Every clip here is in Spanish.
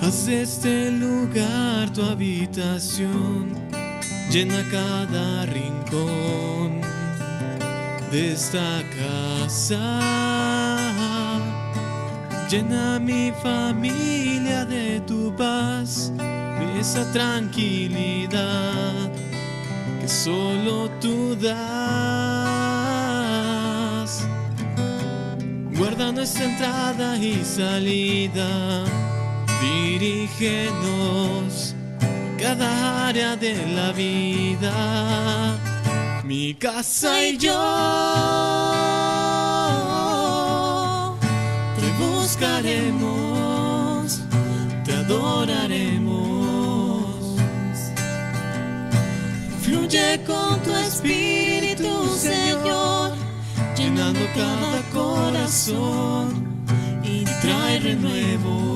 Haz de este lugar tu habitación, llena cada rincón de esta casa. Llena mi familia de tu paz, de esa tranquilidad que solo tú das. Guarda nuestra entrada y salida, dirígenos cada área de la vida. Mi casa y yo te buscaremos, te adoraremos. Fluye con tu espíritu, Señor, llenando cada corazón y trae renuevo.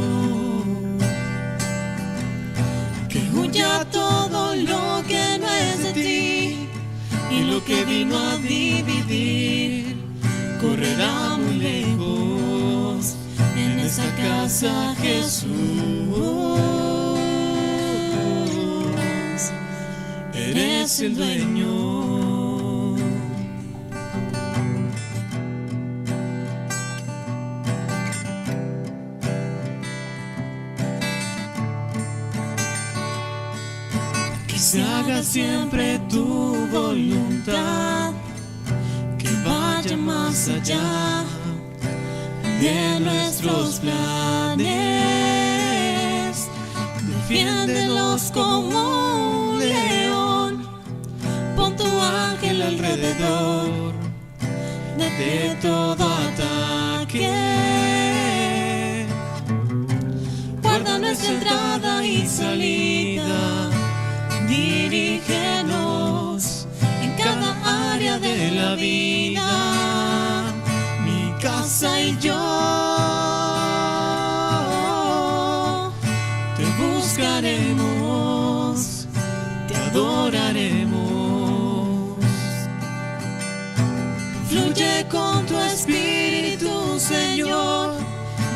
Que huya todo lo que no es de ti, y lo que vino a dividir correrá muy lejos en esa casa, Jesús. Eres el dueño. Que se haga siempre tu voluntad, que vaya más allá de nuestros planes. Defiéndelos como un león, pon tu ángel alrededor de todo ataque. Guarda nuestra entrada y salida, dirígenos en cada área de la vida. Mi casa y yo te buscaremos, te adoraremos. Fluye con tu espíritu, Señor,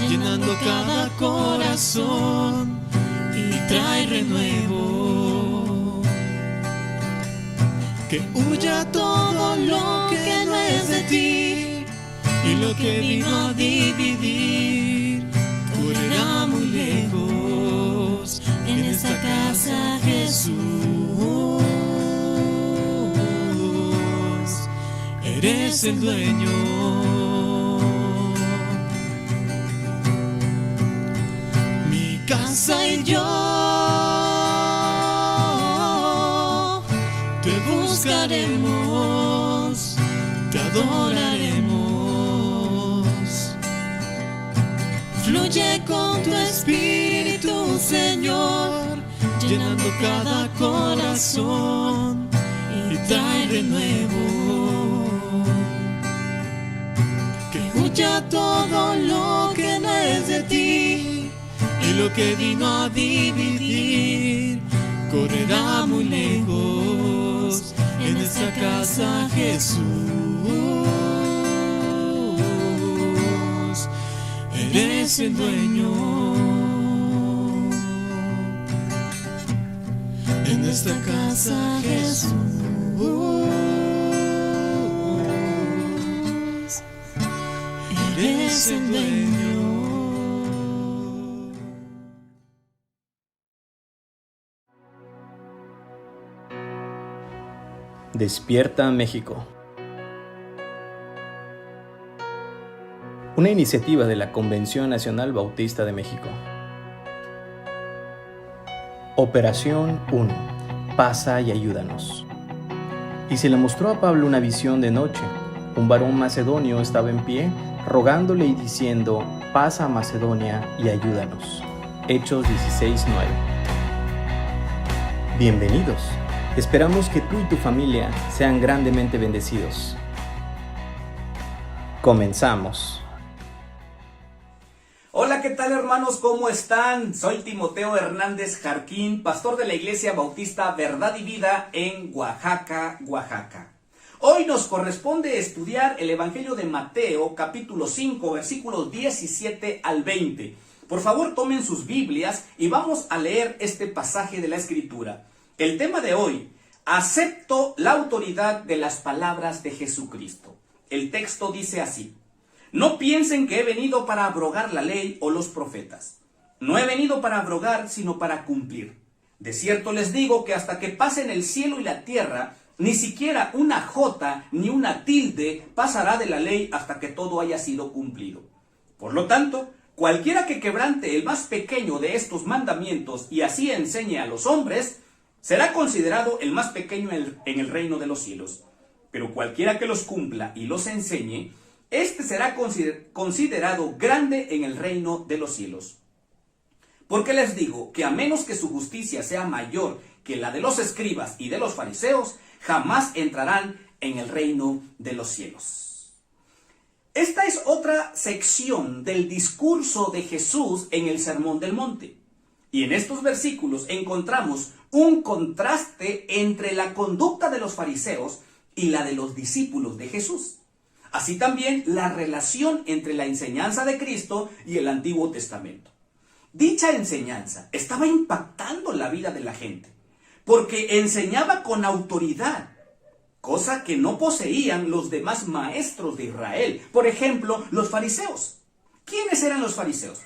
llenando cada corazón y trae renuevo. Que huya todo lo que no es de ti, y lo que vino a dividir correrá muy lejos en esta casa, Jesús. Eres el dueño. Mi casa y yo te buscaremos, te adoraremos. Fluye con tu espíritu, Señor, llenando cada corazón y trae renuevo. Que huya todo lo que no es de ti, y lo que vino a dividir correrá muy lejos en esta casa, Jesús. Eres el dueño. En esta casa, Jesús. Eres el dueño. Despierta México. Una iniciativa de la Convención Nacional Bautista de México. Operación 1. Pasa y ayúdanos. Y se le mostró a Pablo una visión de noche. Un varón macedonio estaba en pie, rogándole y diciendo: pasa a Macedonia y ayúdanos. Hechos 16:9. Bienvenidos. Esperamos que tú y tu familia sean grandemente bendecidos. Comenzamos. Hola, ¿qué tal, hermanos? ¿Cómo están? Soy Timoteo Hernández Jarquín, pastor de la Iglesia Bautista Verdad y Vida en Oaxaca, Oaxaca. Hoy nos corresponde estudiar el Evangelio de Mateo, capítulo 5, versículos 17 al 20. Por favor, tomen sus Biblias y vamos a leer este pasaje de la Escritura. El tema de hoy: acepto la autoridad de las palabras de Jesucristo. El texto dice así: no piensen que he venido para abrogar la ley o los profetas. No he venido para abrogar, sino para cumplir. De cierto les digo que hasta que pasen el cielo y la tierra, ni siquiera una jota ni una tilde pasará de la ley hasta que todo haya sido cumplido. Por lo tanto, cualquiera que quebrante el más pequeño de estos mandamientos y así enseñe a los hombres, será considerado el más pequeño en el reino de los cielos. Pero cualquiera que los cumpla y los enseñe, este será considerado grande en el reino de los cielos. Porque les digo que a menos que su justicia sea mayor que la de los escribas y de los fariseos, jamás entrarán en el reino de los cielos. Esta es otra sección del discurso de Jesús en el Sermón del Monte. Y en estos versículos encontramos un contraste entre la conducta de los fariseos y la de los discípulos de Jesús. Así también la relación entre la enseñanza de Cristo y el Antiguo Testamento. Dicha enseñanza estaba impactando la vida de la gente, porque enseñaba con autoridad, cosa que no poseían los demás maestros de Israel. Por ejemplo, los fariseos. ¿Quiénes eran los fariseos?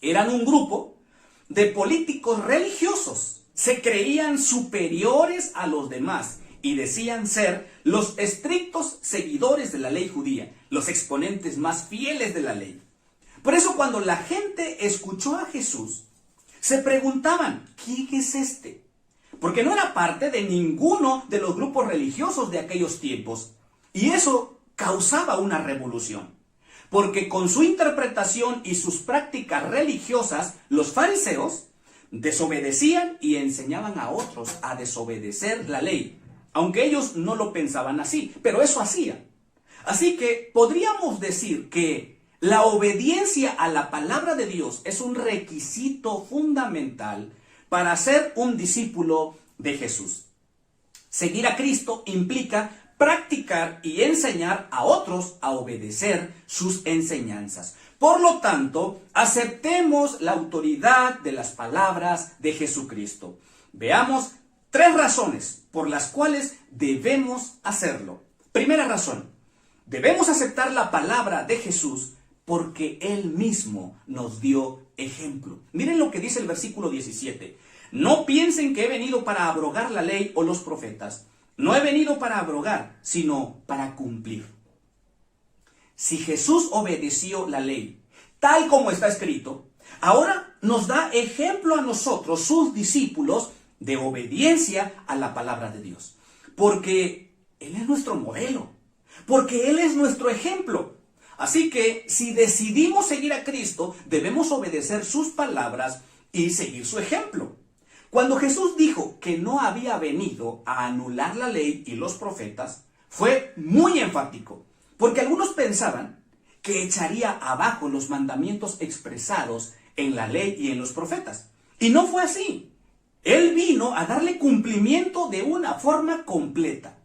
Eran un grupo de políticos religiosos. Se creían superiores a los demás y decían ser los estrictos seguidores de la ley judía, los exponentes más fieles de la ley. Por eso, cuando la gente escuchó a Jesús, se preguntaban: ¿quién es este? Porque no era parte de ninguno de los grupos religiosos de aquellos tiempos. Y eso causaba una revolución. Porque con su interpretación y sus prácticas religiosas, los fariseos desobedecían y enseñaban a otros a desobedecer la ley. Aunque ellos no lo pensaban así, pero eso hacían. Así que podríamos decir que la obediencia a la palabra de Dios es un requisito fundamental para ser un discípulo de Jesús. Seguir a Cristo implica practicar y enseñar a otros a obedecer sus enseñanzas. Por lo tanto, aceptemos la autoridad de las palabras de Jesucristo. Veamos 3 razones por las cuales debemos hacerlo. Primera razón: debemos aceptar la palabra de Jesús porque Él mismo nos dio ejemplo. Miren lo que dice el versículo 17. No piensen que he venido para abrogar la ley o los profetas. No he venido para abrogar, sino para cumplir. Si Jesús obedeció la ley, tal como está escrito, ahora nos da ejemplo a nosotros, sus discípulos, de obediencia a la palabra de Dios. Porque Él es nuestro modelo. Porque Él es nuestro ejemplo. Así que si decidimos seguir a Cristo, debemos obedecer sus palabras y seguir su ejemplo. Cuando Jesús dijo que no había venido a anular la ley y los profetas, fue muy enfático, porque algunos pensaban que echaría abajo los mandamientos expresados en la ley y en los profetas. Y no fue así. Él vino a darle cumplimiento de una forma completa.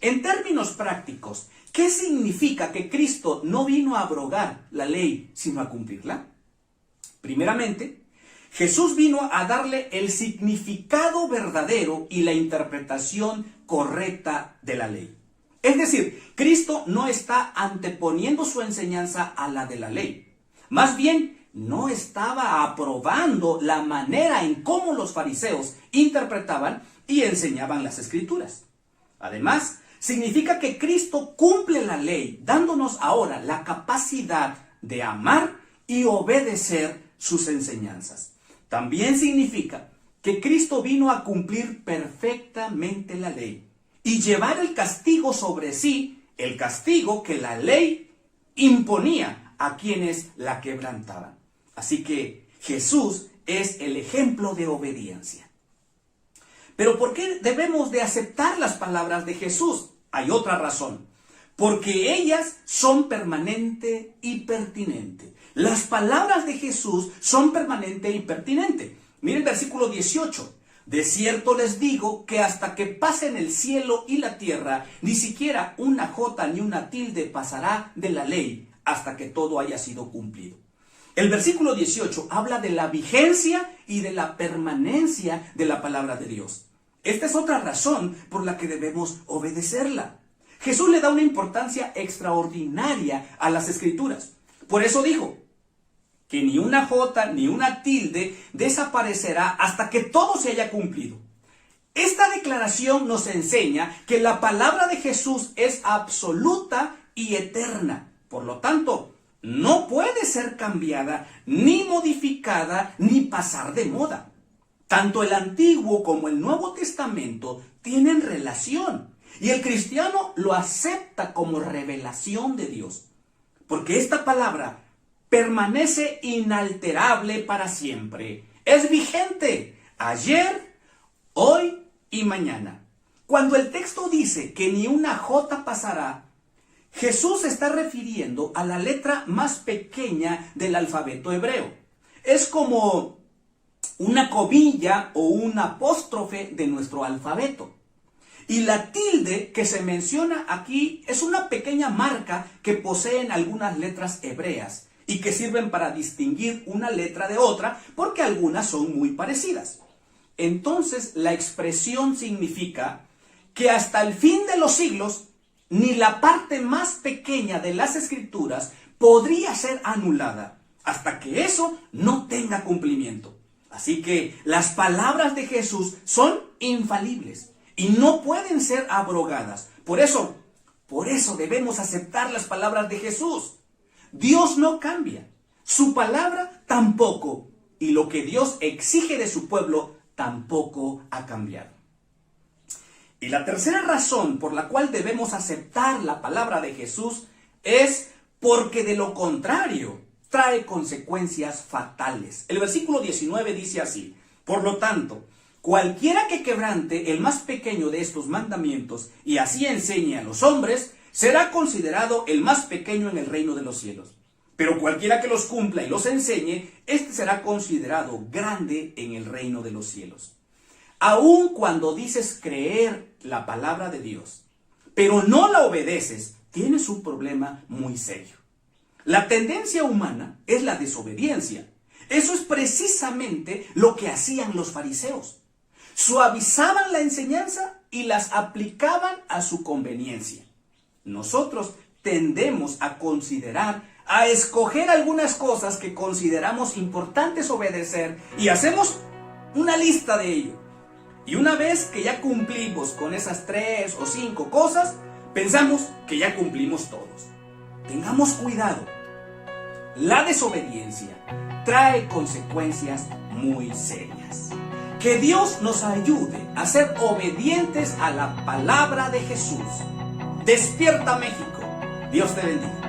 En términos prácticos, ¿qué significa que Cristo no vino a abrogar la ley, sino a cumplirla? Primeramente, Jesús vino a darle el significado verdadero y la interpretación correcta de la ley. Es decir, Cristo no está anteponiendo su enseñanza a la de la ley. Más bien, no estaba aprobando la manera en cómo los fariseos interpretaban y enseñaban las Escrituras. Además, significa que Cristo cumple la ley, dándonos ahora la capacidad de amar y obedecer sus enseñanzas. También significa que Cristo vino a cumplir perfectamente la ley y llevar el castigo sobre sí, el castigo que la ley imponía a quienes la quebrantaban. Así que Jesús es el ejemplo de obediencia. Pero ¿por qué debemos de aceptar las palabras de Jesús? Hay otra razón. Porque ellas son permanente y pertinente. Las palabras de Jesús son permanente y pertinente. Miren el versículo 18. De cierto les digo que hasta que pasen el cielo y la tierra, ni siquiera una jota ni una tilde pasará de la ley hasta que todo haya sido cumplido. El versículo 18 habla de la vigencia y de la permanencia de la palabra de Dios. Esta es otra razón por la que debemos obedecerla. Jesús le da una importancia extraordinaria a las Escrituras. Por eso dijo que ni una jota ni una tilde desaparecerá hasta que todo se haya cumplido. Esta declaración nos enseña que la palabra de Jesús es absoluta y eterna. Por lo tanto, no puede ser cambiada, ni modificada, ni pasar de moda. Tanto el Antiguo como el Nuevo Testamento tienen relación, y el cristiano lo acepta como revelación de Dios, porque esta palabra permanece inalterable para siempre. Es vigente ayer, hoy y mañana. Cuando el texto dice que ni una jota pasará, Jesús se está refiriendo a la letra más pequeña del alfabeto hebreo. Es como una comilla o un apóstrofe de nuestro alfabeto. Y la tilde que se menciona aquí es una pequeña marca que poseen algunas letras hebreas y que sirven para distinguir una letra de otra porque algunas son muy parecidas. Entonces la expresión significa que hasta el fin de los siglos ni la parte más pequeña de las Escrituras podría ser anulada hasta que eso no tenga cumplimiento. Así que las palabras de Jesús son infalibles y no pueden ser abrogadas. Por eso debemos aceptar las palabras de Jesús. Dios no cambia, su palabra tampoco, y lo que Dios exige de su pueblo tampoco ha cambiado. Y la tercera razón por la cual debemos aceptar la palabra de Jesús es porque de lo contrario trae consecuencias fatales. El versículo 19 dice así: por lo tanto, cualquiera que quebrante el más pequeño de estos mandamientos y así enseñe a los hombres, será considerado el más pequeño en el reino de los cielos. Pero cualquiera que los cumpla y los enseñe, este será considerado grande en el reino de los cielos. Aun cuando dices creer la palabra de Dios, pero no la obedeces, tienes un problema muy serio. La tendencia humana es la desobediencia. Eso es precisamente lo que hacían los fariseos. Suavizaban la enseñanza y las aplicaban a su conveniencia. Nosotros tendemos a escoger algunas cosas que consideramos importantes obedecer y hacemos una lista de ello. Y una vez que ya cumplimos con esas 3 o 5 cosas, pensamos que ya cumplimos todos. Tengamos cuidado. La desobediencia trae consecuencias muy serias. Que Dios nos ayude a ser obedientes a la palabra de Jesús. Despierta México. Dios te bendiga.